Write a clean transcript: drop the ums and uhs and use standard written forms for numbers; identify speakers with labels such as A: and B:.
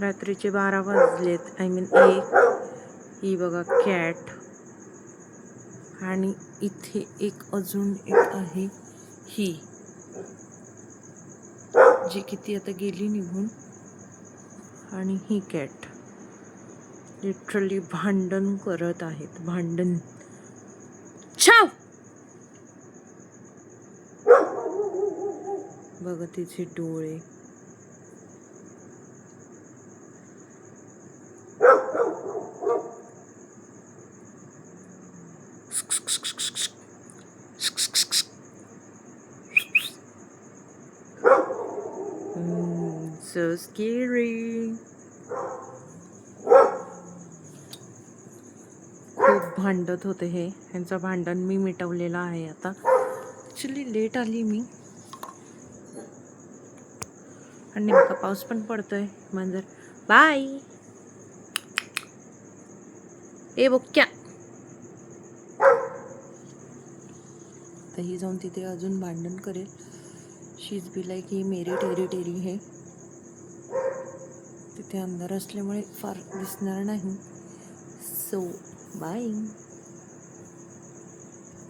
A: रात्रीचे 12 वाजलेत, I mean 1. ही बघा कॅट. आणि इथे अजून एक आहे ही, जी किती आता गेली निघून. आणि ही कॅट लिटरली भांडण करत आहेत, भांडण. छाव बघा तिचे डोळे. So scary. खूप भांडत होते हे. ह्यांचं भांडण मी मिटवलेलं आहे आता. ॲक्च्युली लेट आली मी आणि नेमका पाऊस पण पडतोय. म्हणजे बाय. ए बोक्या. ही जाऊन तिथे अजून भांडण करेल. शी इज बी लाईक ही मेरी टेरिटरी है. तिथे अंधार असल्यामुळे फार दिसणार नाही. So bye.